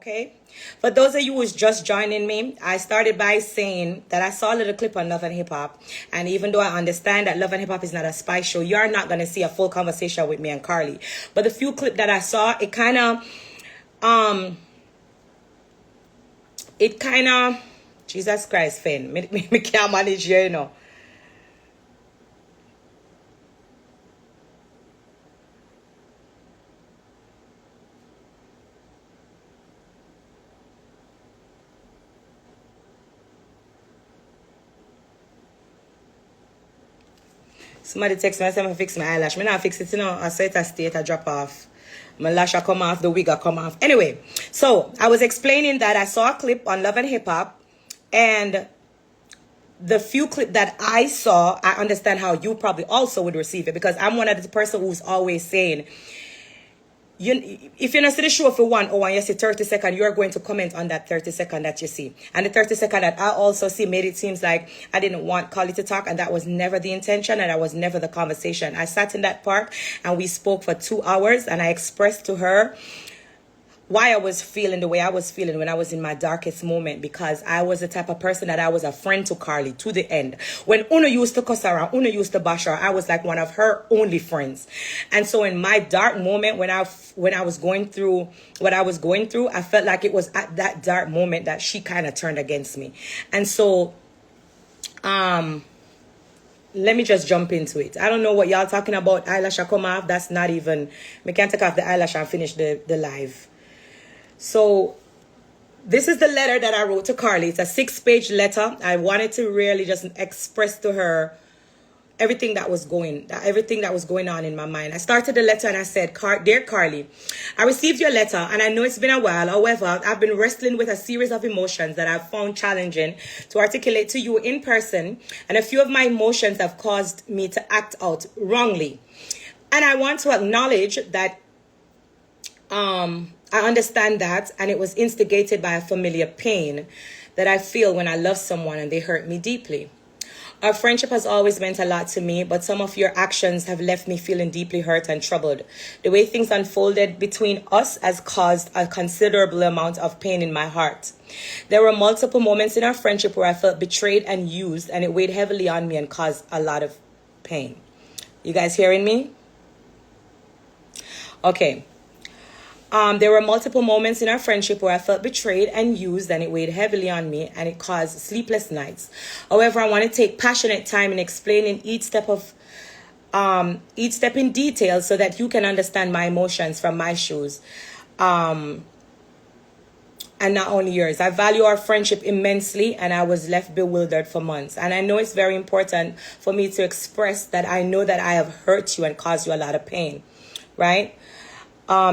Okay, for those of you who's just joining me, I started by saying that I saw a little clip on Love and Hip Hop, and even though I understand that Love and Hip Hop is not a Spice show, you're not going to see a full conversation with me and Karlie. But the few clip that I saw, it kind of Jesus Christ, Finn, me can't manage here, you know. Somebody text me and say I fix my eyelash. Me not fix it, you know. I say it a state, I drop off. My lash I come off, the wig I come off. Anyway, so I was explaining that I saw a clip on Love and Hip Hop, and the few clip that I saw, I understand how you probably also would receive it, because I'm one of the person who's always saying, if you not see the show for 1 hour and you see 30 seconds, you're going to comment on that 30 seconds that you see. And the 30 seconds that I also see made it seems like I didn't want Karlie to talk, and that was never the intention, and that was never the conversation. I sat in that park and we spoke for 2 hours, and I expressed to her why I was feeling the way I was feeling when I was in my darkest moment, because I was the type of person that I was a friend to Karlie to the end. When Una used to cuss her, Una used to bash her, I was like one of her only friends. And so in my dark moment, when I was going through what I was going through, I felt like it was at that dark moment that she kind of turned against me. And so let me just jump into it. I don't know what y'all talking about. Eyelash come off. That's not even, we can't take off the eyelash and finish the live. So this is the letter that I wrote to Karlie. It's a 6-page letter. I wanted to really just express to her everything that was going on in my mind. I started the letter and I said, Dear Karlie, I received your letter and I know it's been a while. However, I've been wrestling with a series of emotions that I've found challenging to articulate to you in person. And a few of my emotions have caused me to act out wrongly. And I want to acknowledge that I understand that, and it was instigated by a familiar pain that I feel when I love someone and they hurt me deeply. Our friendship has always meant a lot to me, but some of your actions have left me feeling deeply hurt and troubled. The way things unfolded between us has caused a considerable amount of pain in my heart. There were multiple moments in our friendship where I felt betrayed and used, and it weighed heavily on me and caused a lot of pain. You guys hearing me? Okay. There were multiple moments in our friendship where I felt betrayed and used, and it weighed heavily on me, and it caused sleepless nights. However, I want to take passionate time in explaining each step in detail so that you can understand my emotions from my shoes, and not only yours. I value our friendship immensely, and I was left bewildered for months. And I know it's very important for me to express that I know that I have hurt you and caused you a lot of pain, right?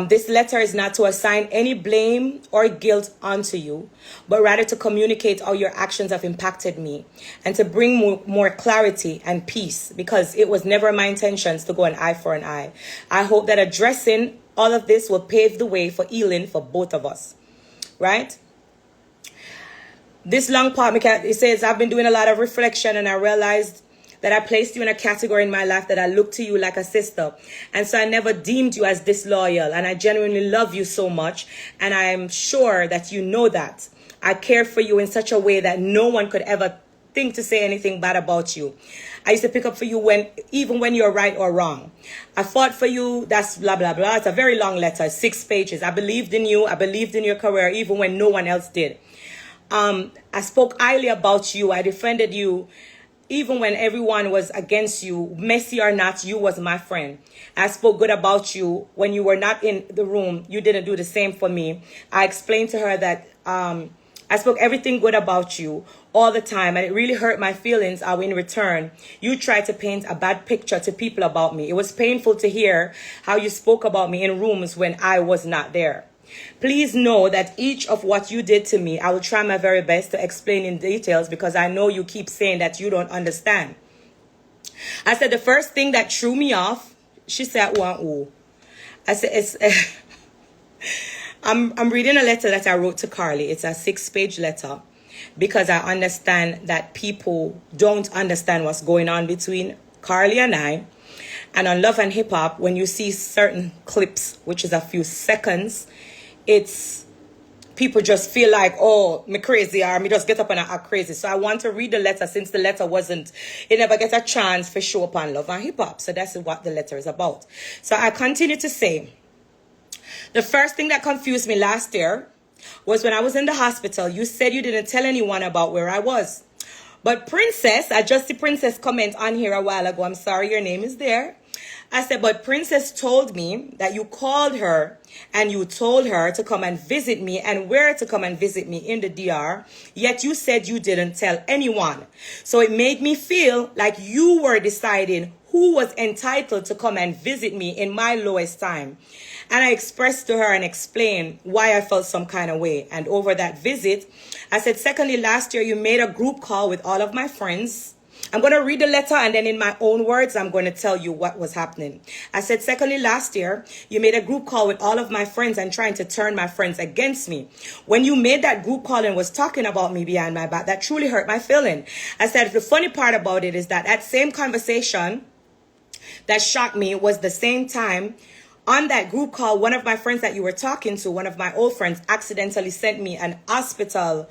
This letter is not to assign any blame or guilt onto you, but rather to communicate how your actions have impacted me and to bring more clarity and peace, because it was never my intentions to go an eye for an eye. I hope that addressing all of this will pave the way for healing for both of us, right? This long part, it says, I've been doing a lot of reflection, and I realized that I placed you in a category in my life that I looked to you like a sister. And so I never deemed you as disloyal. And I genuinely love you so much. And I'm sure that you know that. I care for you in such a way that no one could ever think to say anything bad about you. I used to pick up for you even when you're right or wrong. I fought for you. That's blah, blah, blah. It's a very long letter, 6 pages. I believed in you. I believed in your career, even when no one else did. I spoke highly about you. I defended you. Even when everyone was against you, messy or not, you was my friend. I spoke good about you when you were not in the room. You didn't do the same for me. I explained to her that I spoke everything good about you all the time, and it really hurt my feelings how in return you tried to paint a bad picture to people about me. It was painful to hear how you spoke about me in rooms when I was not there. Please know that each of what you did to me, I will try my very best to explain in details, because I know you keep saying that you don't understand. I said the first thing that threw me off, she said, "Ooh." I said, I'm reading a letter that I wrote to Karlie. It's a 6-page letter, because I understand that people don't understand what's going on between Karlie and I. And on Love and Hip Hop, when you see certain clips, which is a few seconds, it's people just feel like, oh, me crazy, or me just get up and act crazy. So I want to read the letter, since the letter it never get a chance for show up on Love and Hip Hop. So that's what the letter is about. So I continue to say, the first thing that confused me last year was when I was in the hospital. You said you didn't tell anyone about where I was. But Princess, I just see Princess comment on here a while ago. I'm sorry, your name is there. I said, but Princess told me that you called her and you told her to come and visit me and where to come and visit me in the DR. Yet you said you didn't tell anyone. So it made me feel like you were deciding who was entitled to come and visit me in my lowest time. And I expressed to her and explained why I felt some kind of way. And over that visit, I said, secondly, last year you made a group call with all of my friends. I'm going to read the letter, and then in my own words, I'm going to tell you what was happening. I said, secondly, last year, you made a group call with all of my friends and trying to turn my friends against me. When you made that group call and was talking about me behind my back, that truly hurt my feeling. I said, the funny part about it is that same conversation that shocked me was the same time on that group call, one of my friends that you were talking to, one of my old friends, accidentally sent me an hospital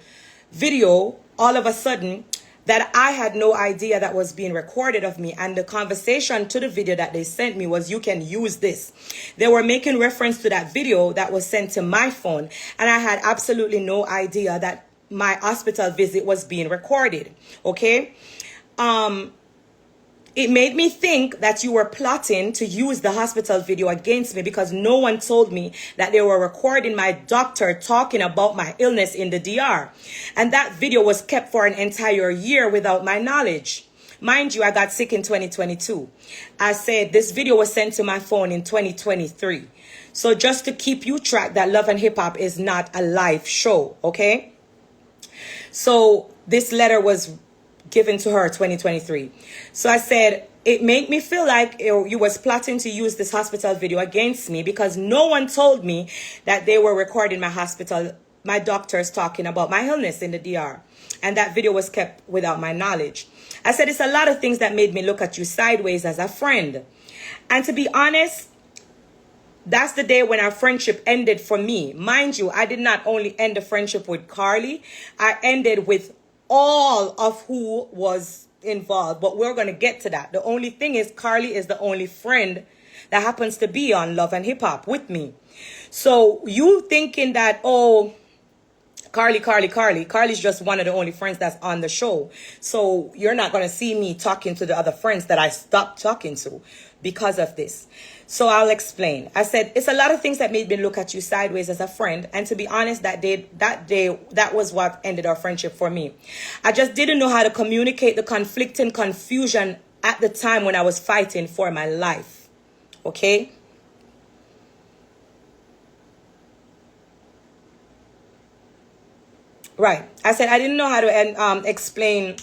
video all of a sudden that I had no idea that was being recorded of me. And the conversation to the video that they sent me was, you can use this. They were making reference to that video that was sent to my phone. And I had absolutely no idea that my hospital visit was being recorded. Okay. It made me think that you were plotting to use the hospital video against me, because no one told me that they were recording my doctor talking about my illness in the DR. And that video was kept for an entire year without my knowledge. Mind you, I got sick in 2022. I said this video was sent to my phone in 2023. So just to keep you track that Love and Hip Hop is not a live show, okay? So this letter was given to her 2023. So I said, it made me feel like you was plotting to use this hospital video against me, because no one told me that they were recording my doctors talking about my illness in the DR. And that video was kept without my knowledge. I said, it's a lot of things that made me look at you sideways as a friend. And to be honest, that's the day when our friendship ended for me. Mind you, I did not only end the friendship with Karlie, I ended with all of who was involved, but we're going to get to that. The only thing is, Karlie is the only friend that happens to be on Love and Hip Hop with me. So you thinking that, oh, Karlie's just one of the only friends that's on the show. So you're not going to see me talking to the other friends that I stopped talking to because of this. So I'll explain. I said, it's a lot of things that made me look at you sideways as a friend. And to be honest, that day, that was what ended our friendship for me. I just didn't know how to communicate the conflicting confusion at the time when I was fighting for my life. Okay? Right. I said, I didn't know how to explain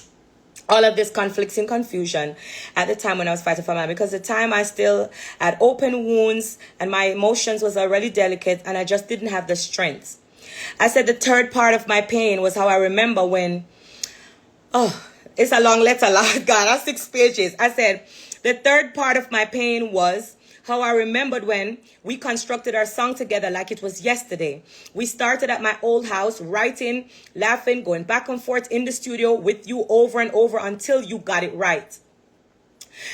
all of this conflicting confusion at the time when I was fighting for my life, because the time I still had open wounds and my emotions was already delicate and I just didn't have the strength. I said the third part of my pain was how I remember when, oh, it's a long letter, Lord God, that's 6 pages. I said the third part of my pain was how I remembered when we constructed our song together like it was yesterday. We started at my old house, writing, laughing, going back and forth in the studio with you over and over until you got it right.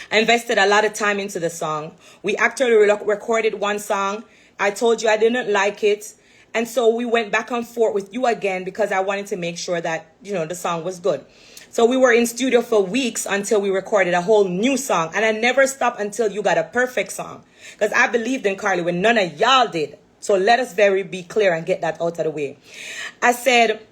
I invested a lot of time into the song. We actually recorded one song. I told you I didn't like it. And so we went back and forth with you again because I wanted to make sure that, you know, the song was good. So we were in studio for weeks until we recorded a whole new song. And I never stopped until you got a perfect song. Because I believed in Karlie when none of y'all did. So let us be clear and get that out of the way. I said,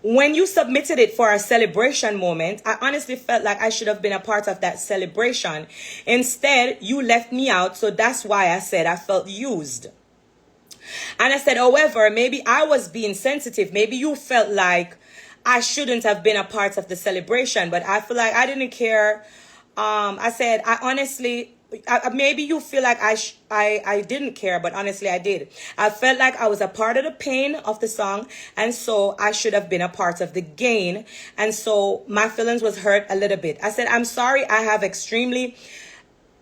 when you submitted it for a celebration moment, I honestly felt like I should have been a part of that celebration. Instead, you left me out. So that's why I said I felt used. And I said, however, maybe I was being sensitive. Maybe you felt like I shouldn't have been a part of the celebration, but I feel like I didn't care. I said, I honestly, maybe you feel like I didn't care, but honestly, I did. I felt like I was a part of the pain of the song, and so I should have been a part of the gain. And so my feelings was hurt a little bit. I said, I'm sorry, I have extremely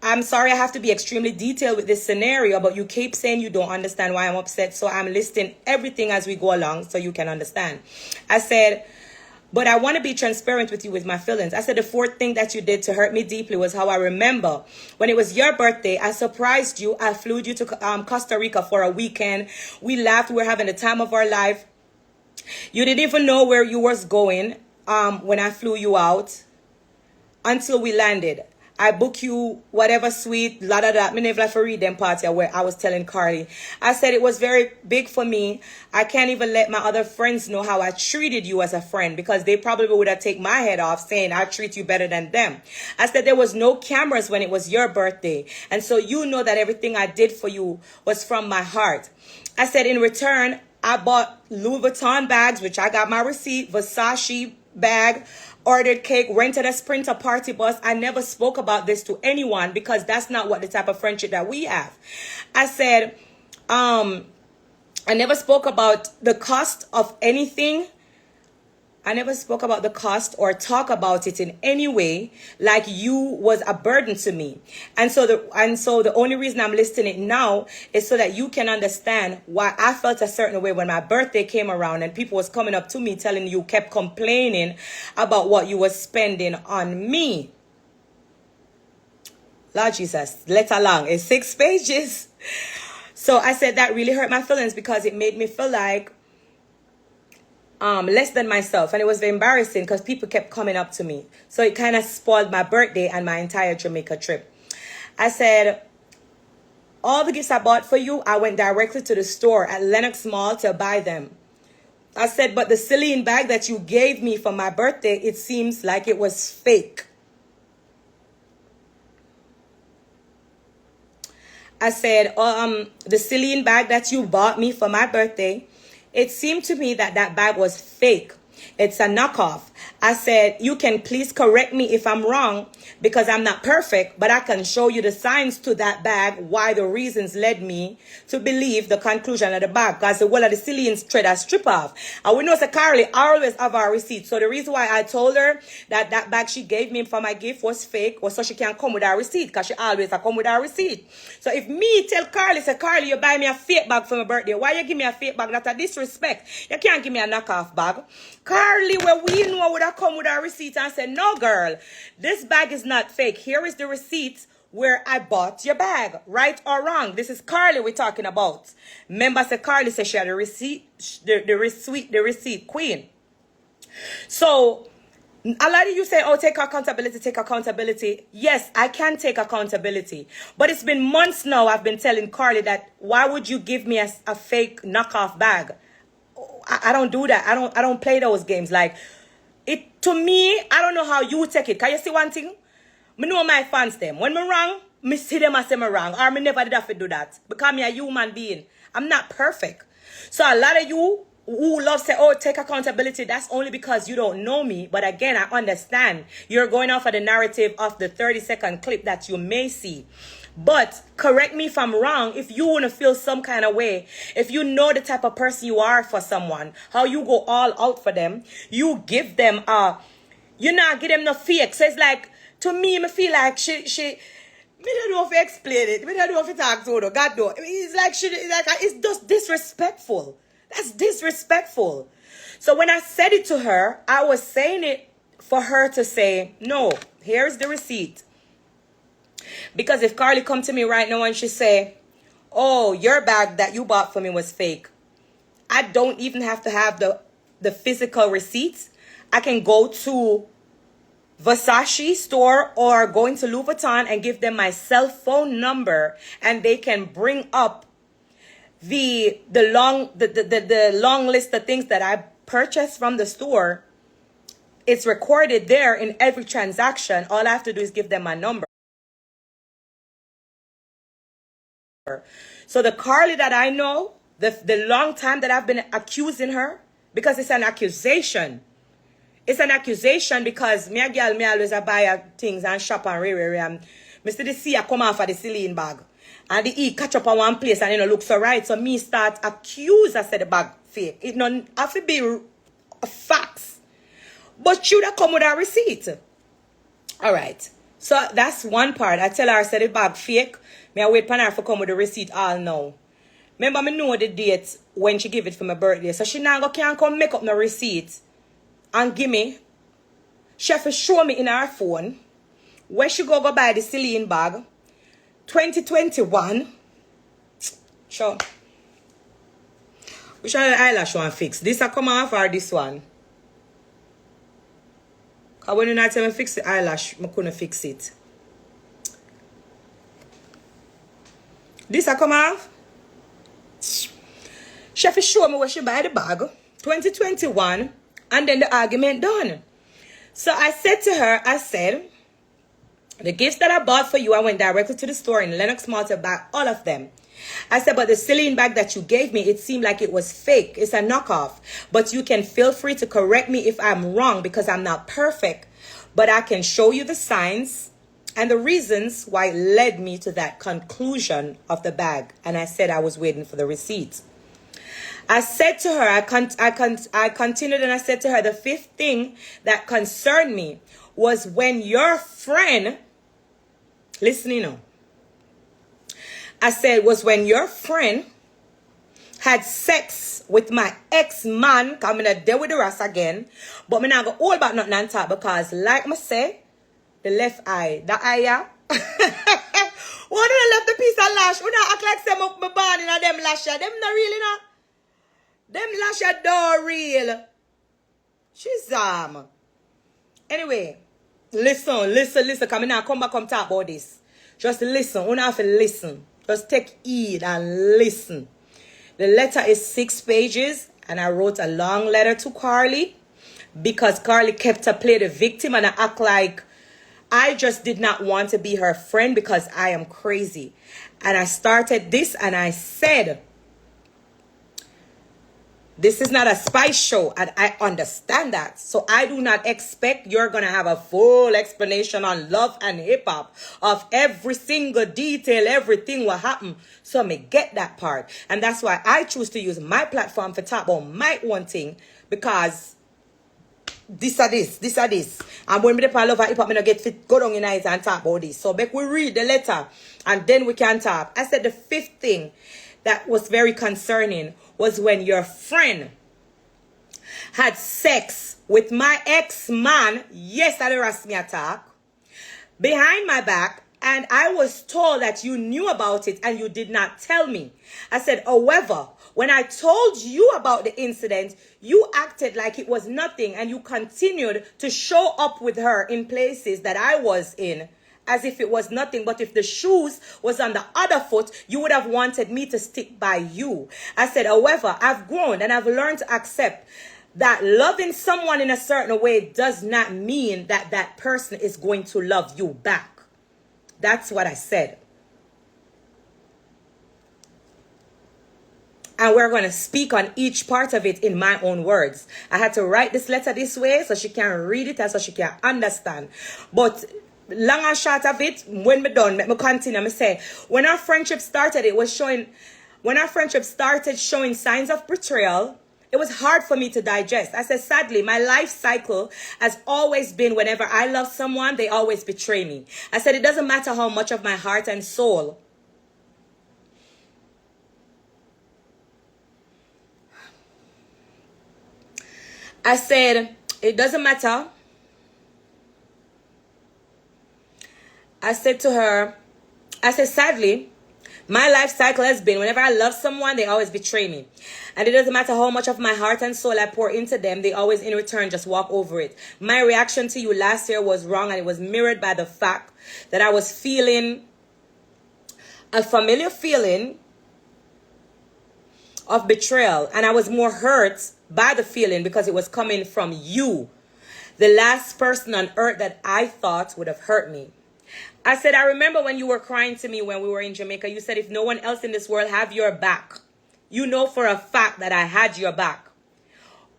I'm sorry I have to be extremely detailed with this scenario, but you keep saying you don't understand why I'm upset. So I'm listing everything as we go along so you can understand. I said, but I want to be transparent with you with my feelings. I said the fourth thing that you did to hurt me deeply was how I remember when it was your birthday, I surprised you. I flew you to Costa Rica for a weekend. We laughed. We were having the time of our life. You didn't even know where you was going when I flew you out until we landed. I booked you whatever suite, la da da. Me never like for read them parts where I was telling Karlie. I said it was very big for me. I can't even let my other friends know how I treated you as a friend because they probably would have taken my head off saying I treat you better than them. I said there was no cameras when it was your birthday. And so you know that everything I did for you was from my heart. I said in return, I bought Louis Vuitton bags, which I got my receipt, Versace bag, ordered cake, rented a Sprinter party bus. I never spoke about this to anyone because that's not what the type of friendship that we have. I said, I never spoke about the cost of anything. I never spoke about the cost or talk about it in any way like you was a burden to me. And so the only reason I'm listing it now is so that you can understand why I felt a certain way when my birthday came around and people was coming up to me telling you kept complaining about what you was spending on me. Lord Jesus, let along. It's 6 pages. So I said that really hurt my feelings because it made me feel like less than myself, and it was very embarrassing because people kept coming up to me. So it kind of spoiled my birthday and my entire Jamaica trip. I said, all the gifts I bought for you, I went directly to the store at Lenox Mall to buy them. I said, but the Celine bag that you gave me for my birthday, it seems like it was fake. I said, the Celine bag that you bought me for my birthday, it seemed to me that that bag was fake. It's a knockoff. I said, you can please correct me if I'm wrong because I'm not perfect, but I can show you the signs to that bag, why the reasons led me to believe the conclusion of the bag. Because the whole of the Celine thread I strip off. And we know that Karlie always have our receipt. So the reason why I told her that that bag she gave me for my gift was fake was so she can come with our receipt because she always come with our receipt. So if me tell Karlie, say, Karlie, you buy me a fake bag for my birthday. Why you give me a fake bag? That's a disrespect. You can't give me a knockoff bag. Karlie, where we know would have come with our receipt and said, no, girl, this bag is not fake. Here is the receipt where I bought your bag. Right or wrong? This is Karlie we're talking about. Remember, say Karlie said she had the receipt, the receipt queen. So a lot of you say, oh, take accountability, take accountability. Yes, I can take accountability. But it's been months now I've been telling Karlie that why would you give me a fake knockoff bag? I don't do that. I don't play those games. Like, it to me, I don't know how you take it. Can you see one thing? Me know my fans them. When me wrong, me see them as them wrong. Or me never did have to do that. Because me a human being. I'm not perfect. So a lot of you who love say, oh, take accountability, that's only because you don't know me. But again, I understand. You're going off of the narrative of the 30-second clip that you may see. But correct me if I'm wrong. If you want to feel some kind of way, if you know the type of person you are for someone, how you go all out for them, you give them you not give them no fake. So it's like, to me, I feel like me don't know if I explain it. Me don't know if I talk to her. God know. It's like it's just disrespectful. That's disrespectful. So when I said it to her, I was saying it for her to say, no, here's the receipt. Because if Karlie come to me right now and she say, oh, your bag that you bought for me was fake, I don't even have to have the physical receipts. I can go to Versace store or go into Louis Vuitton and give them my cell phone number and they can bring up the long list of things that I purchased from the store. It's recorded there in every transaction. All I have to do is give them my number. So the Karlie that I know, the long time that I've been accusing her, because it's an accusation. It's an accusation because me a girl, me always a buy things and shop and and Mr. The C I come off of the Celine bag. And the E catch up on one place and look so right. So me start accuse I said the bag fake. It don't have to be facts. But you that come with a receipt. All right. So that's one part. I tell her, I said the bag fake. Me I wait for her to come with the receipt all now. Remember, me know the date when she give it for my birthday. So she now can't come make up no receipt and give me. She have to show me in her phone where she go buy the Celine bag. 2021. Sure. Which one the eyelash one fix? This a come off or this one? Because when you tell me fix the eyelash, I couldn't fix it. This a come off? She have to show me where she buy the bag. 2021. And then the argument done. So I said to her, I said, the gifts that I bought for you, I went directly to the store in Lenox Mall to buy all of them. I said, but the Celine bag that you gave me, it seemed like it was fake. It's a knockoff. But you can feel free to correct me if I'm wrong because I'm not perfect. But I can show you the signs and the reasons why it led me to that conclusion of the bag. And I said I was waiting for the receipt. I said to her, I continued and I said to her, the fifth thing that concerned me was when your friend, listen, you know, I said, was when your friend had sex with my ex-man, coming to deal with the rest again, but me not go all about nothing on top because, like I say, the left eye, the eye, yeah. One of left the piece of lash, we not act like some of my body in them lash, them not really not. Them lash don't real. She's Anyway, listen, come in now, come back, come talk about this. Just listen, you don't have to listen. Just take heed and listen. The letter is 6 pages, and I wrote a long letter to Karlie because Karlie kept to play the victim and I act like I just did not want to be her friend because I am crazy. And I started this and I said, this is not a spice show, and I understand that. So I do not expect you're going to have a full explanation on love and hip-hop of every single detail, everything what happened. So I may get that part. And that's why I choose to use my platform for talk about my own thing, because this or this. And when me the love and hip-hop, me not get fit, go down in eyes and talk about this. So make we read the letter, and then we can talk. I said the fifth thing that was very concerning was when your friend had sex with my ex-man, yes, I harassed me attack, behind my back, and I was told that you knew about it and you did not tell me. I said, however, when I told you about the incident, you acted like it was nothing and you continued to show up with her in places that I was in, as if it was nothing. But if the shoes was on the other foot, you would have wanted me to stick by you. I said, however, I've grown and I've learned to accept that loving someone in a certain way does not mean that that person is going to love you back. That's what I said. And we're going to speak on each part of it in my own words. I had to write this letter this way so she can read it and so she can understand. But long and short of it, when me done, let me continue. Me say, when our friendship started, when our friendship started showing signs of betrayal, it was hard for me to digest. I said, sadly, my life cycle has always been whenever I love someone, they always betray me. I said, it doesn't matter how much of my heart and soul I said, it doesn't matter. I said to her, I said, sadly, my life cycle has been whenever I love someone, they always betray me. And it doesn't matter how much of my heart and soul I pour into them, they always in return just walk over it. My reaction to you last year was wrong, and it was mirrored by the fact that I was feeling a familiar feeling of betrayal. And I was more hurt by the feeling because it was coming from you, the last person on earth that I thought would have hurt me. I said, I remember when you were crying to me when we were in Jamaica. You said, if no one else in this world have your back, you know for a fact that I had your back.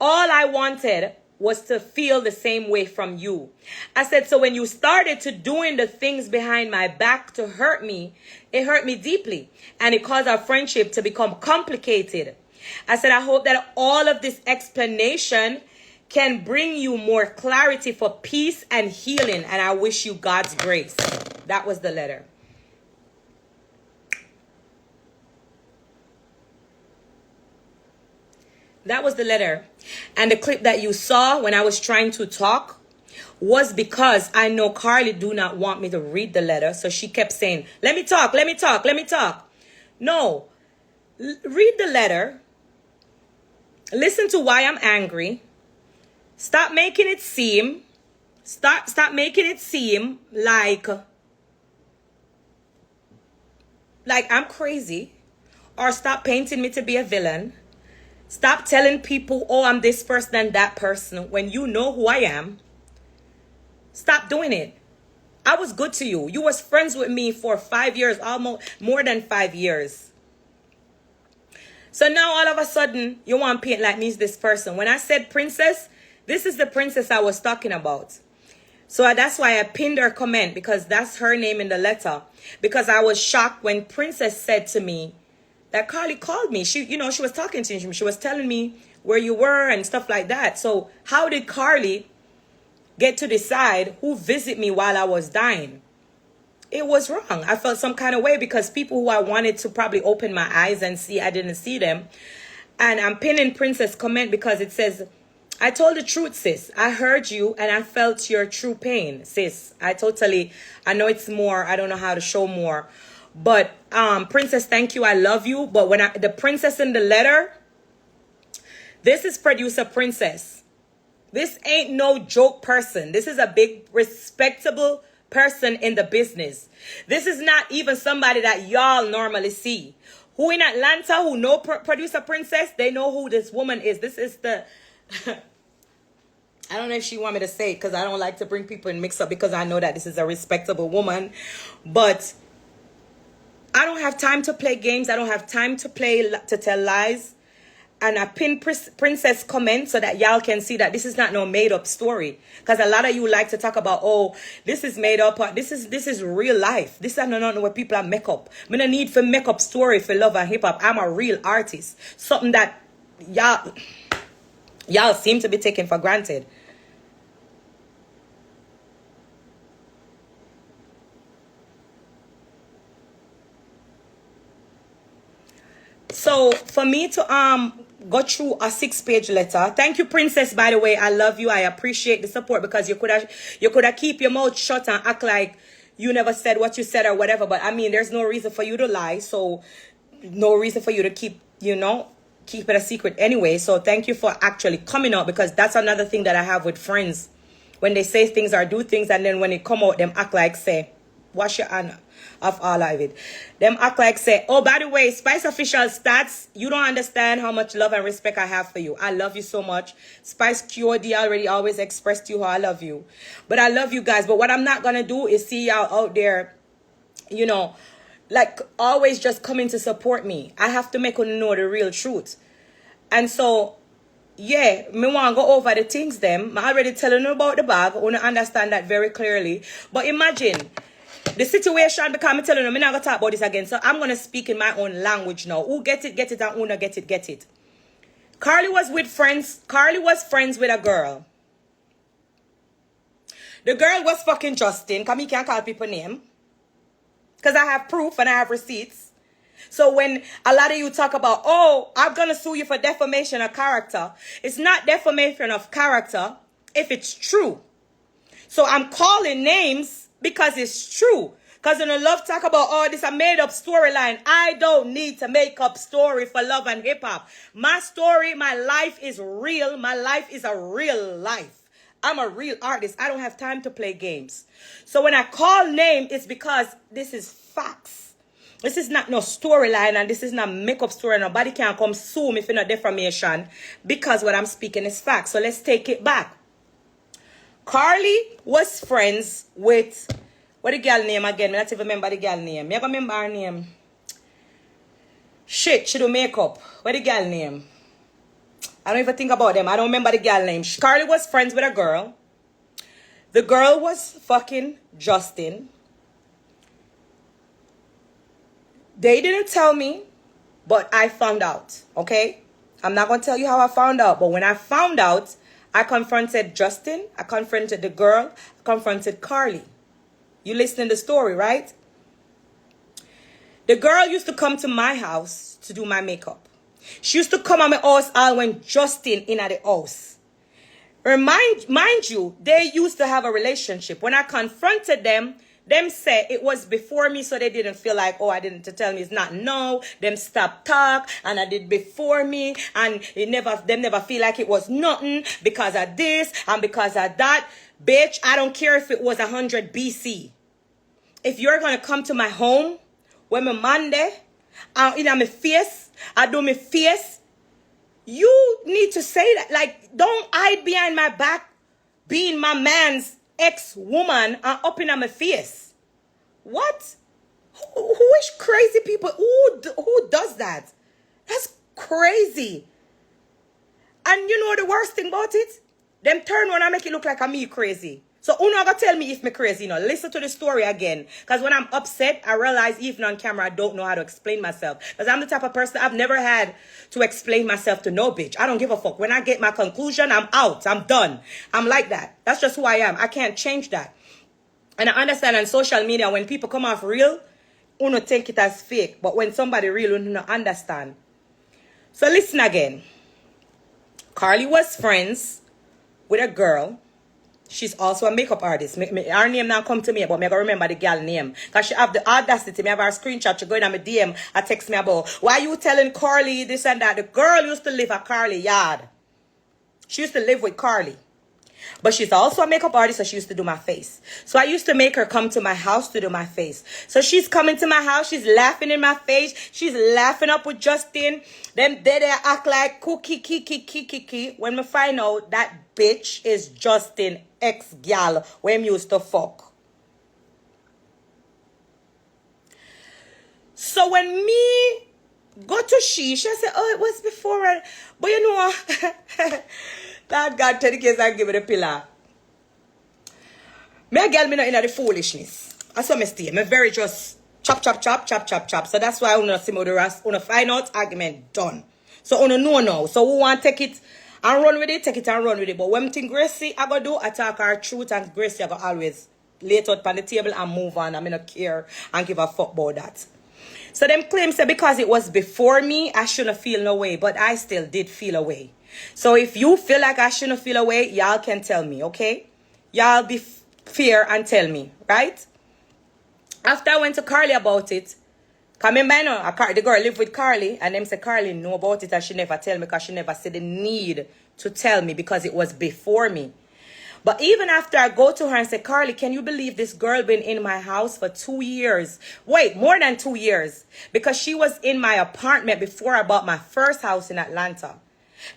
All I wanted was to feel the same way from you. I said, so when you started to doing the things behind my back to hurt me, it hurt me deeply. And it caused our friendship to become complicated. I said, I hope that all of this explanation can bring you more clarity for peace and healing. And I wish you God's grace. That was the letter. That was the letter. And the clip that you saw when I was trying to talk was because I know Karlie do not want me to read the letter. So she kept saying, let me talk, let me talk, let me talk. No. Read the letter. Listen to why I'm angry. Stop making it seem. Stop making it seem like I'm crazy. Or stop painting me to be a villain. Stop telling people, oh, I'm this person and that person, when you know who I am. Stop doing it. I was good to you. You was friends with me for 5 years, almost more than 5 years. So now all of a sudden, you want to paint like me's this person. When I said princess, this is the princess I was talking about. So that's why I pinned her comment, because that's her name in the letter. Because I was shocked when Princess said to me, that Karlie called me. She was talking to me. She was telling me where you were and stuff like that. So how did Karlie get to decide who visit me while I was dying? It was wrong. I felt some kind of way because people who I wanted to probably open my eyes and see, I didn't see them. And I'm pinning Princess comment because it says, I told the truth, sis. I heard you and I felt your true pain, sis. I know it's more. I don't know how to show more. But Princess, thank you. I love you. But when the princess in the letter, this is producer Princess. This ain't no joke person. This is a big, respectable person in the business. This is not even somebody that y'all normally see. Who in Atlanta, who know producer Princess, they know who this woman is. This is the... I don't know if she want me to say it because I don't like to bring people in mix up because I know that this is a respectable woman. But... I don't have time to play games. I don't have time to tell lies. And I pin Princess comment so that y'all can see that this is not no made up story. Because a lot of you like to talk about, oh, this is made up. This is real life. This is not what people are make up. I don't need for make up story for love and hip hop. I'm a real artist. Something that y'all seem to be taking for granted. So for me to go through a 6-page letter, thank you, Princess, by the way. I love you. I appreciate the support because you could have keep your mouth shut and act like you never said what you said or whatever. But I mean, there's no reason for you to lie. So no reason for you to keep it a secret anyway. So thank you for actually coming out, because that's another thing that I have with friends. When they say things or do things and then when they come out, them act like say, wash your hand of all of it. Them act like say, oh, by the way, Spice official stats, you don't understand how much love and respect I have for you. I love you so much. Spice QOD already always expressed to you how I love you. But I love you guys. But what I'm not going to do is see y'all out there, like always just coming to support me. I have to make you know the real truth. And so, yeah, me want to go over the things them. I already telling you about the bag. I want to understand that very clearly. But imagine... the situation, because I'm telling you, I'm not going to talk about this again. So I'm going to speak in my own language now. Who get it, and who not get it. Karlie was friends with a girl. The girl was fucking Justin, because me can't call people name. Because I have proof and I have receipts. So when a lot of you talk about, oh, I'm going to sue you for defamation of character. It's not defamation of character if it's true. So I'm calling names because it's true. Because when I love talk about, oh, this is a made up storyline. I don't need to make up story for love and hip hop. My story, my life is real. My life is a real life. I'm a real artist. I don't have time to play games. So when I call name, it's because this is facts. This is not no storyline and this is not make up story. Nobody can come sue me for no defamation because what I'm speaking is facts. So let's take it back. Karlie was friends with, what the girl name again? I don't even remember the girl name. I don't remember her name. Shit, she do makeup. What the girl name? I don't even think about them. I don't remember the girl name. Karlie was friends with a girl. The girl was fucking Justin. They didn't tell me, but I found out, okay? I'm not going to tell you how I found out, but when I found out, I confronted Justin. I confronted the girl. I confronted Karlie. You listening to the story, right? The girl used to come to my house to do my makeup. She used to come at my house all when Justin in at the house. Mind you, they used to have a relationship. When I confronted them said it was before me, so they didn't feel like, oh, I didn't to tell me it's not no. Them stop talk, and I did before me, and them never feel like it was nothing because of this and because of that. Bitch, I don't care if it was 100 BC. If you're gonna come to my home when my man there, in my face, I do my face, you need to say that. Like, don't hide behind my back being my man's ex-woman and up in my face. What? Who is crazy people? Who does that? That's crazy. And you know the worst thing about it? Them turn around and make it look like I'm me crazy. So who not gonna tell me if me crazy, you know? Listen to the story again. Because when I'm upset, I realize even on camera, I don't know how to explain myself. Because I'm the type of person, I've never had to explain myself to no bitch. I don't give a fuck. When I get my conclusion, I'm out. I'm done. I'm like that. That's just who I am. I can't change that. And I understand on social media, when people come off real, you don't take it as fake. But when somebody real, you don't understand. So listen again. Karlie was friends with a girl. She's also a makeup artist. Her name now come to me, but I gotta remember the girl name. Because she have the audacity. I have her screenshot. She go in on my DM. I text me about, why you telling Karlie this and that? The girl used to live at Karlie yard. She used to live with Karlie. But she's also a makeup artist, so she used to do my face. So I used to make her come to my house to do my face. So she's coming to my house. She's laughing in my face. She's laughing up with Justin. Then they act like kiki. When we find out that bitch is Justin ex-gal when used to fuck. So when me go to she said, oh, it was before her. But you know, that God take the case and give it a pillar. Me a girl, me not in the foolishness. I saw me stay. Me very just chop. So that's why I want to see me the rest. I want to find out, argument done. So I want to know now. So we want to take it and run with it, take it and run with it. But when thing Gracie I go do, I talk her truth, and Gracie I go always lay it out on the table and move on. I not care and give a fuck about that. So them claims that because it was before me, I shouldn't feel no way. But I still did feel a way. So if you feel like I shouldn't feel a way, y'all can tell me, okay? Y'all be fair and tell me, right? After I went to Karlie about it, because remember, I know, the girl lived with Karlie, and them say Karlie know about it and she never tell me because she never said the need to tell me because it was before me. But even after I go to her and say, Karlie, can you believe this girl been in my house for 2 years? Wait, more than 2 years. Because she was in my apartment before I bought my first house in Atlanta.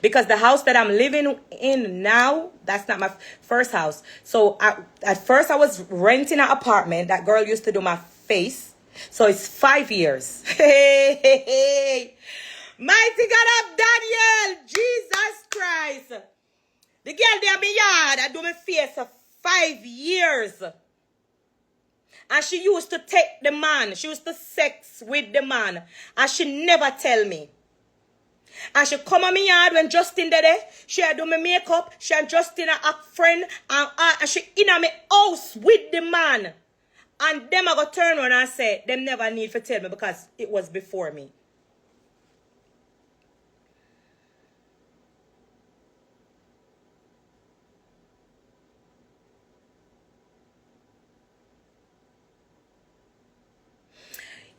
Because the house that I'm living in now, that's not my first house. So at first I was renting an apartment. That girl used to do my face. So it's 5 years. Hey. Mighty God of Daniel. Jesus Christ. The girl there in my yard, I do my face for 5 years. And she used to take the man. She used to sex with the man. And she never tell me. And she come on my yard when Justin there. She had do my makeup. She and Justin are a friend. And she in my house with the man. And them I go turn around and say, them never need to tell me because it was before me.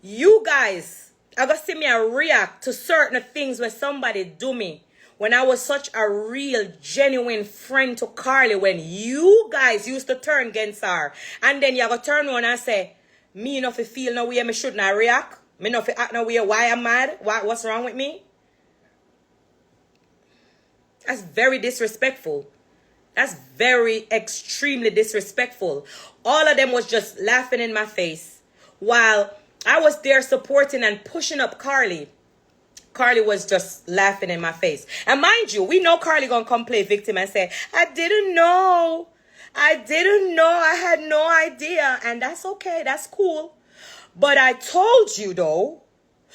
You guys, I got to see me react to certain things when somebody do me. When I was such a real, genuine friend to Karlie, when you guys used to turn against her. And then you go turn around and say, me not feel no way, me should not react. Me not act no way, why I'm mad? What's wrong with me? That's very disrespectful. That's very extremely disrespectful. All of them was just laughing in my face while I was there supporting and pushing up Karlie. Karlie was just laughing in my face. And mind you, we know Karlie gonna come play victim and say, I didn't know. I didn't know. I had no idea. And that's okay. That's cool. But I told you though.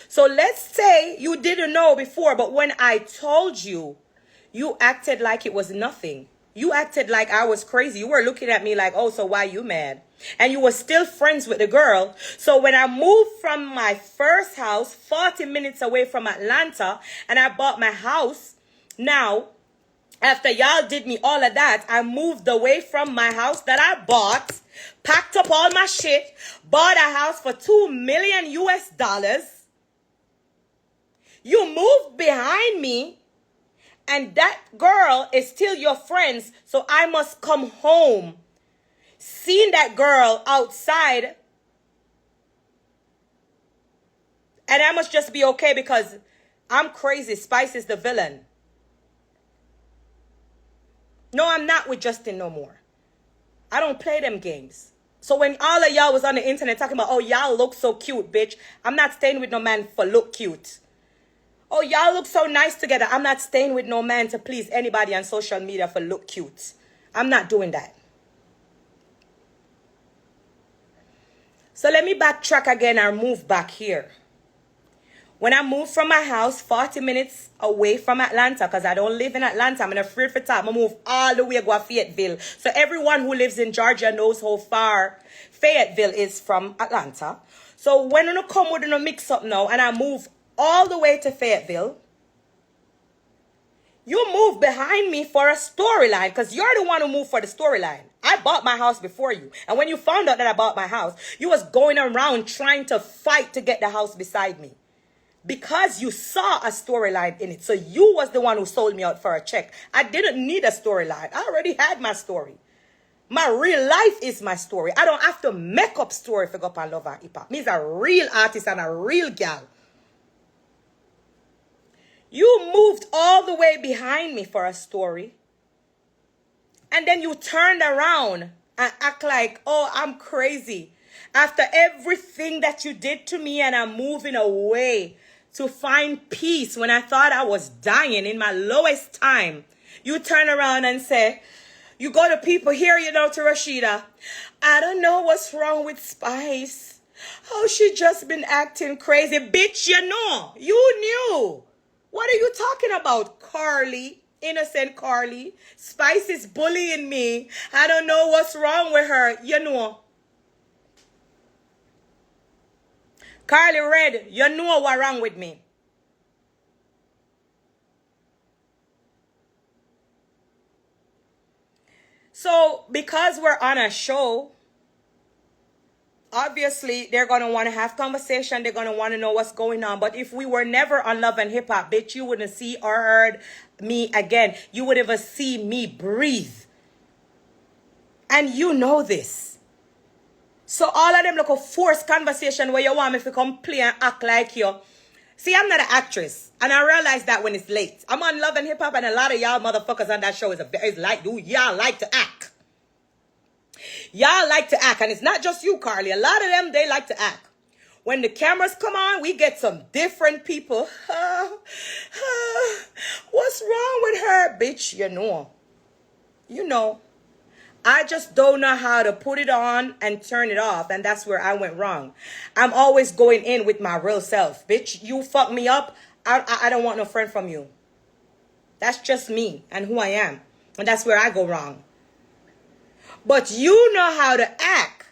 So let's say you didn't know before, but when I told you, You acted like it was nothing. You acted like I was crazy. You were looking at me like, oh, so why you mad? And you were still friends with the girl. So when I moved from my first house, 40 minutes away from Atlanta, and I bought my house, now, after y'all did me all of that, I moved away from my house that I bought, packed up all my shit, bought a house for $2 million US. You moved behind me, and that girl is still your friends, so I must come home. Seeing that girl outside, and I must just be okay because I'm crazy. Spice is the villain. No, I'm not with Justin no more. I don't play them games. So when all of y'all was on the internet talking about, oh, y'all look so cute, bitch. I'm not staying with no man for look cute. Oh, y'all look so nice together. I'm not staying with no man to please anybody on social media for look cute. I'm not doing that. So let me backtrack again and move back here. When I moved from my house 40 minutes away from Atlanta, because I don't live in Atlanta, I'm afraid for time. I moved all the way to Fayetteville. So everyone who lives in Georgia knows how far Fayetteville is from Atlanta. So when you come with a mix up now, and I move all the way to Fayetteville, you move behind me for a storyline, because you're the one who moved for the storyline. I bought my house before you. And when you found out that I bought my house, you was going around trying to fight to get the house beside me. Because you saw a storyline in it. So you was the one who sold me out for a check. I didn't need a storyline. I already had my story. My real life is my story. I don't have to make up story for go up and love and hip hop. Me's a real artist and a real gal. You moved all the way behind me for a story. And then you turned around and act like, oh, I'm crazy. After everything that you did to me, and I'm moving away to find peace when I thought I was dying in my lowest time, you turn around and say, you go to people here, you know, to Rashida, I don't know what's wrong with Spice. Oh, she just been acting crazy. Bitch, you know. You knew. What are you talking about, Karlie? Innocent Karlie. Spice is bullying me. I don't know what's wrong with her. You know. Karlie Red, you know what's wrong with me. So, because we're on a show, obviously, they're going to want to have conversation. They're going to want to know what's going on. But if we were never on Love and Hip Hop, bitch, you wouldn't see or heard me again. You would never see me breathe. And you know this. So all of them look a forced conversation where you want me to come play and act like you. See, I'm not an actress. And I realize that when it's late. I'm on Love and Hip Hop, and a lot of y'all motherfuckers on that show is like, y'all like to act. Y'all like to act. And it's not just you, Karlie. A lot of them, they like to act. When the cameras come on, we get some different people. What's wrong with her, bitch? You know. You know. I just don't know how to put it on and turn it off. And that's where I went wrong. I'm always going in with my real self. Bitch, you fuck me up. I don't want no friend from you. That's just me and who I am. And that's where I go wrong. But you know how to act.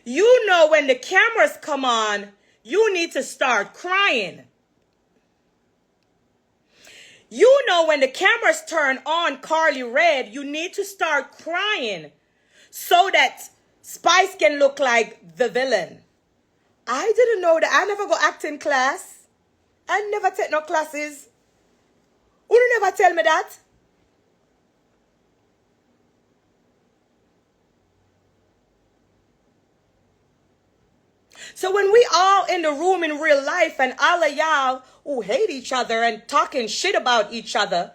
You know when the cameras come on, you need to start crying. You know when the cameras turn on, Karlie Red, you need to start crying so that Spice can look like the villain. I didn't know that. I never go acting class. I never take no classes. You never tell me that. So when we all in the room in real life and all of y'all who hate each other and talking shit about each other,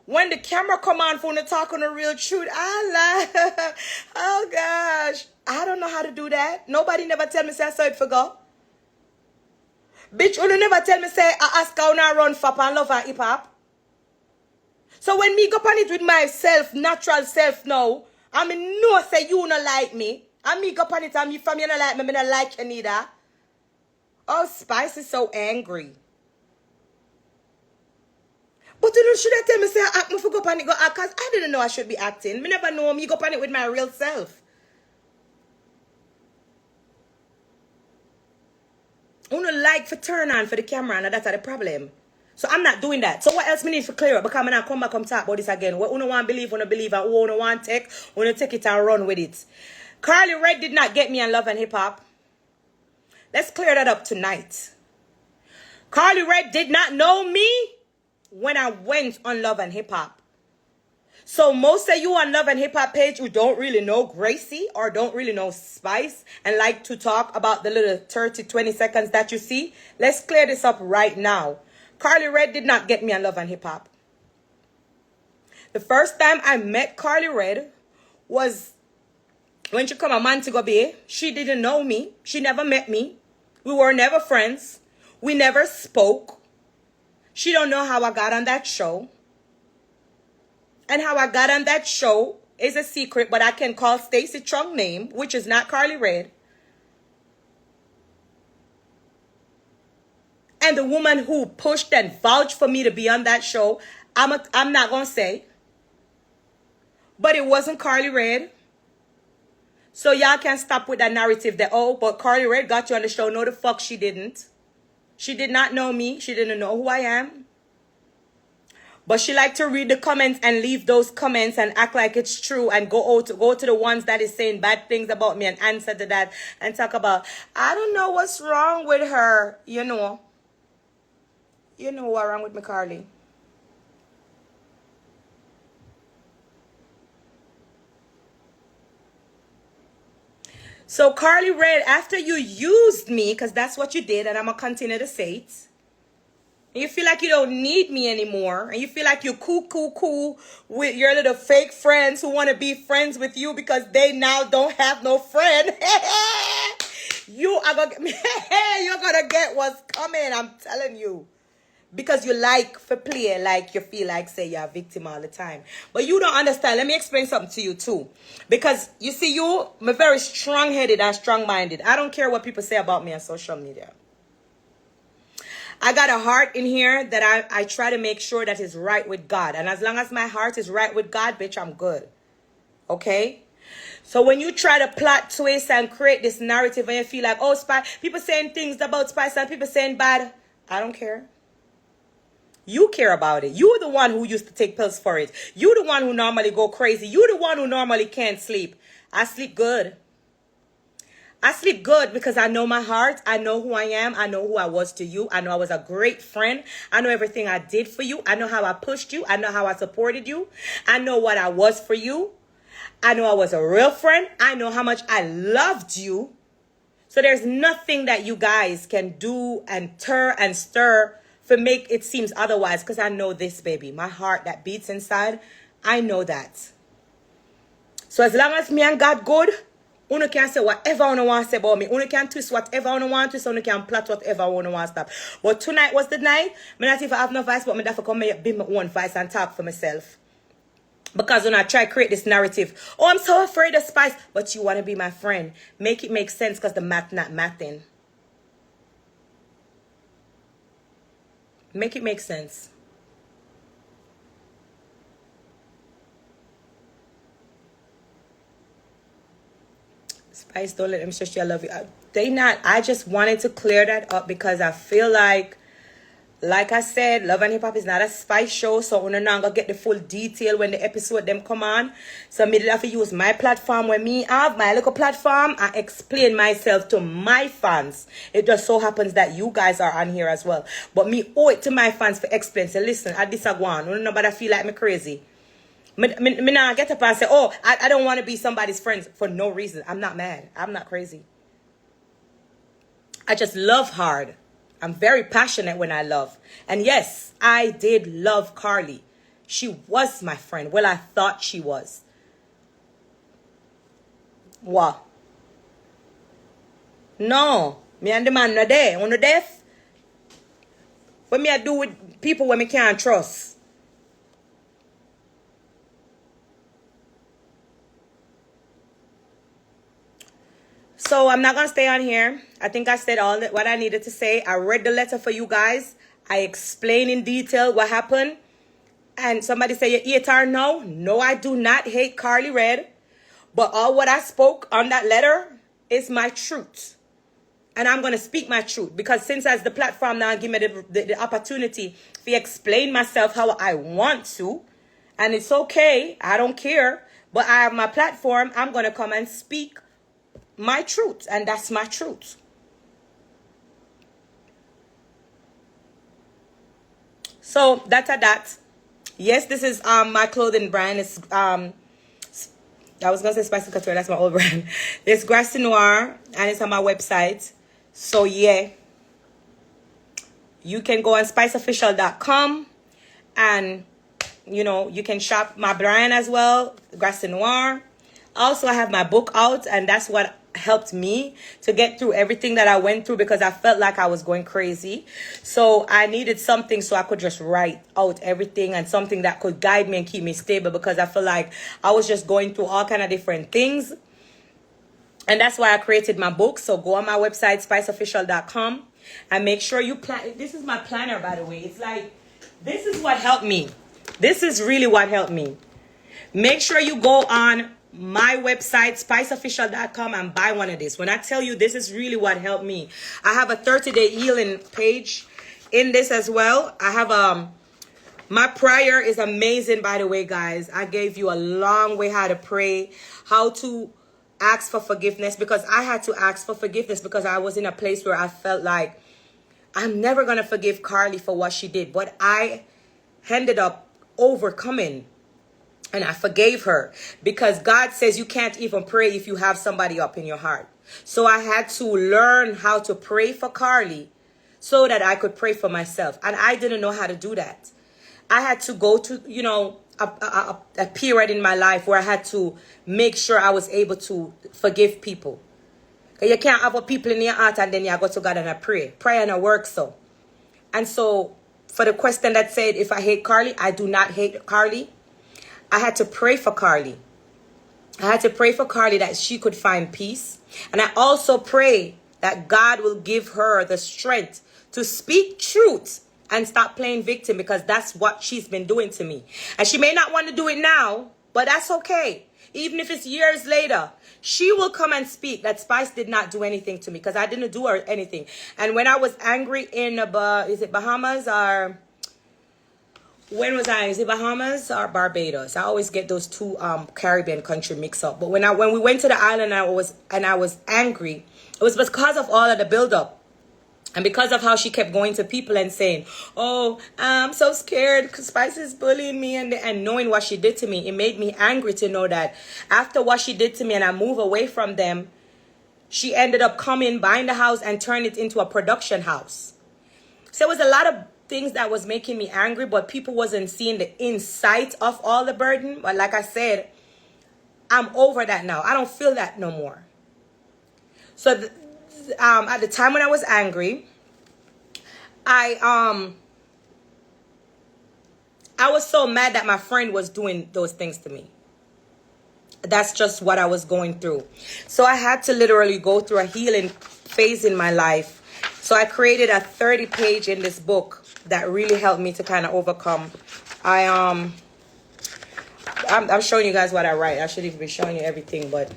when the camera come on for to talk on the real truth, I lie. Oh gosh, I don't know how to do that. Nobody never tell me say I saw it for go. Bitch, you never tell me say I ask how I run for and love and hip hop. So when me go on it with myself, natural self now, I mean no say you not like me. And me go on it and me from you not like me, me not like you neither. Oh, Spice is so angry. But you know, should I tell me say I act me for go pan it go act? Cause I didn't know I should be acting. Me never know me go pan it with my real self. Uno like for turn on for the camera and that's the problem. So I'm not doing that. So what else me need to clear up? Because I'm not come back come talk about this again. What uno want believe, uno believe, and uno want take it and run with it. Karlie Red did not get me on Love and Hip Hop. Let's clear that up tonight. Karlie Red did not know me when I went on Love and Hip Hop. So most of you on Love and Hip Hop page who don't really know Gracie or don't really know Spice and like to talk about the little 20 seconds that you see, let's clear this up right now. Karlie Red did not get me on Love and Hip Hop. The first time I met Karlie Red was when she come a Montego Bay. She didn't know me. She never met me. We were never friends. We never spoke. She don't know how I got on that show. And how I got on that show is a secret, but I can call Stacey Chung name, which is not Karlie Red. And the woman who pushed and vouched for me to be on that show, I'm not going to say. But it wasn't Karlie Red. So y'all can stop with that narrative that, oh, but Karlie Red got you on the show. No, the fuck she didn't. She did not know me. She didn't know who I am. But she liked to read the comments and leave those comments and act like it's true and go to the ones that is saying bad things about me and answer to that and talk about, I don't know what's wrong with her. You know what's wrong with me, Karlie. So Karlie Red, after you used me, because that's what you did, and I'm going to continue to say it, and you feel like you don't need me anymore, and you feel like you're cool with your little fake friends who want to be friends with you because they now don't have no friend, you're gonna get what's coming, I'm telling you. Because you like for play, like you feel like say you're a victim all the time. But you don't understand. Let me explain something to you too. Because you see, I'm very strong-headed and strong-minded. I don't care what people say about me on social media. I got a heart in here that I try to make sure that is right with God. And as long as my heart is right with God, bitch, I'm good. Okay? So when you try to plot, twist, and create this narrative and you feel like, oh, Spice, people saying things about Spice and people saying bad, I don't care. You care about it. You're the one who used to take pills for it. You're the one who normally go crazy. You're the one who normally can't sleep. I sleep good. I sleep good because I know my heart. I know who I am. I know who I was to you. I know I was a great friend. I know everything I did for you. I know how I pushed you. I know how I supported you. I know what I was for you. I know I was a real friend. I know how much I loved you. So there's nothing that you guys can do and tear and stir for make it seems otherwise, because I know this, baby. My heart that beats inside, I know that. So as long as me and God good, Uno can say whatever Uno want to say about me. Uno can twist whatever Uno want to, so Uno can plot whatever Uno want to stop. But tonight was the night. Me not even have no voice, but me have to come here, be my own voice and talk for myself. Because when I try to create this narrative, oh, I'm so afraid of Spice, but you want to be my friend. Make it make sense, because the math not mathing. Make it make sense. Spice, don't let them say I love you. I just wanted to clear that up because I feel like I said, Love and Hip Hop is not a Spice show, so we're not gonna get the full detail when the episode them come on. So I have to use my platform when me have my little platform and explain myself to my fans. It just so happens that you guys are on here as well. But me owe it to my fans for explain. So listen, I disagree. Nobody feel like me crazy. Me now get up and say, oh, I don't want to be somebody's friend for no reason. I'm not mad. I'm not crazy. I just love hard. I'm very passionate when I love. And yes, I did love Karlie. She was my friend. Well, I thought she was. What? No. Me and the man not there. On the death. What me I do with people when me can't trust? So I'm not going to stay on here. I think I said all what I needed to say. I read the letter for you guys. I explained in detail what happened. And somebody say you hate her now. No, I do not hate Karlie Red. But all what I spoke on that letter is my truth. And I'm going to speak my truth. Because since as the platform now give me the opportunity to explain myself how I want to. And it's okay. I don't care. But I have my platform. I'm going to come and speak my truth. And that's my truth. So that's that. Yes, this is my clothing brand. It's I was gonna say Spice Couture, that's my old brand. It's Grassy Noir and it's on my website. So yeah. You can go on spiceofficial.com and you know you can shop my brand as well, Grassy Noir. Also I have my book out, and that's what helped me to get through everything that I went through, because I felt like I was going crazy. So I needed something so I could just write out everything, and something that could guide me and keep me stable, because I feel like I was just going through all kind of different things. And that's why I created my book. So go on my website, spiceofficial.com, and make sure you plan. This is my planner, by the way. It's like, this is what helped me. This is really what helped me. Make sure you go on my website, spiceofficial.com, and buy one of these. When I tell you this is really what helped me. I have a 30-day healing page in this as well. I have my prayer is amazing, by the way, guys. I gave you a long way how to pray, how to ask for forgiveness, because I had to ask for forgiveness because I was in a place where I felt like I'm never going to forgive Karlie for what she did. But I ended up overcoming. And I forgave her, because God says you can't even pray if you have somebody up in your heart. So I had to learn how to pray for Karlie so that I could pray for myself. And I didn't know how to do that. I had to go to, you know, a period in my life where I had to make sure I was able to forgive people. You can't have people in your heart and then you go to God and I pray. Prayer and I work so. And so for the question that said, if I hate Karlie, I do not hate Karlie. I had to pray for Karlie. I had to pray for Karlie that she could find peace. And I also pray that God will give her the strength to speak truth and stop playing victim, because that's what she's been doing to me. And she may not want to do it now, but that's okay. Even if it's years later, she will come and speak that Spice did not do anything to me, because I didn't do her anything. And when I was angry in, is it Bahamas or... When was I? Is it Bahamas or Barbados? I always get those two Caribbean country mixed up. But when we went to the island and I was angry, it was because of all of the buildup. And because of how she kept going to people and saying, oh, I'm so scared because Spice is bullying me, and knowing what she did to me, it made me angry to know that after what she did to me and I move away from them, she ended up coming, buying the house and turning it into a production house. So it was a lot of things that was making me angry, but people wasn't seeing the insight of all the burden. But like I said, I'm over that now. I don't feel that no more. So at the time when I was angry, I was so mad that my friend was doing those things to me. That's just what I was going through. So I had to literally go through a healing phase in my life. So I created a 30-page in this book that really helped me to kind of overcome. I'm showing you guys what I write. I should even be showing you everything, but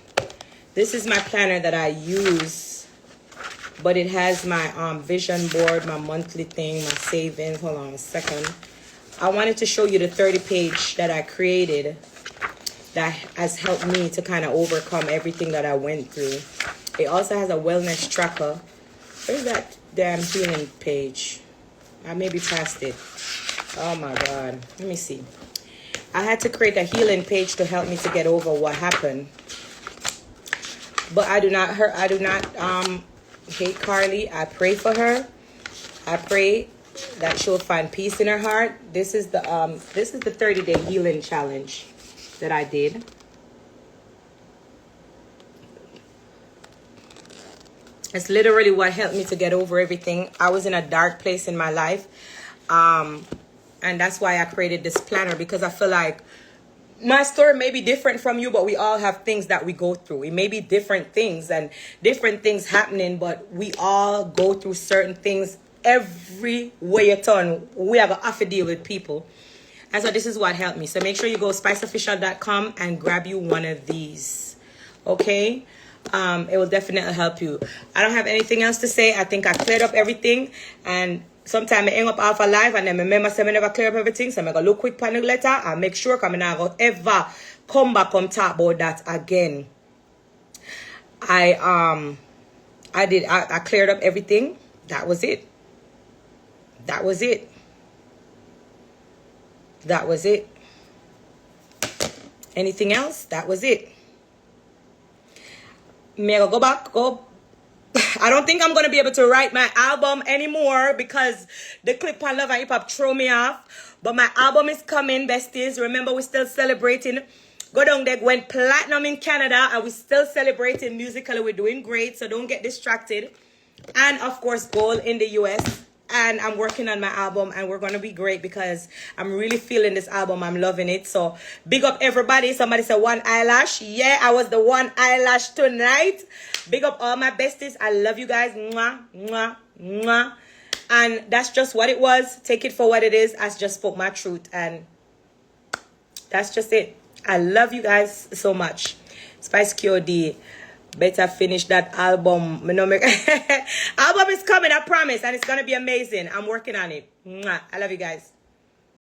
this is my planner that I use. But it has my vision board, my monthly thing, my savings. Hold on a second. I wanted to show you the 30-page that I created that has helped me to kind of overcome everything that I went through. It also has a wellness tracker. Where's that damn healing page? I maybe passed it. Oh my God. Let me see. I had to create a healing page to help me to get over what happened. But I do not hate Karlie. I pray for her. I pray that she'll find peace in her heart. This is the 30-day healing challenge that I did. It's literally what helped me to get over everything. I was in a dark place in my life. And that's why I created this planner, because I feel like my story may be different from you, but we all have things that we go through. It may be different things and different things happening, but we all go through certain things every way you turn. We have to deal with people. And so this is what helped me. So make sure you go spiceofficial.com and grab you one of these. Okay? It will definitely help you. I don't have anything else to say. I think I cleared up everything. And sometimes I end up off a live and then I remember I never clear up everything. So I'm going to look quick on the letter and make sure I'm not going to ever come back and talk about that again. I cleared up everything. That was it. That was it. That was it. Anything else? That was it. May I go back? I don't think I'm going to be able to write my album anymore because the clip on Love and Hip Hop threw me off. But my album is coming, besties. Remember, we're still celebrating. Go down there, went platinum in Canada, and we're still celebrating musically. We're doing great, so don't get distracted. And, of course, gold in the US. And I'm working on my album, and we're going to be great because I'm really feeling this album. I'm loving it. So, big up everybody. Somebody said one eyelash. Yeah, I was the one eyelash tonight. Big up all my besties. I love you guys. Mwah, mwah, mwah. And that's just what it was. Take it for what it is. I just spoke my truth, and that's just it. I love you guys so much. Spice QOD. Better finish that album. Album is coming, I promise. And it's going to be amazing. I'm working on it. Mwah. I love you guys.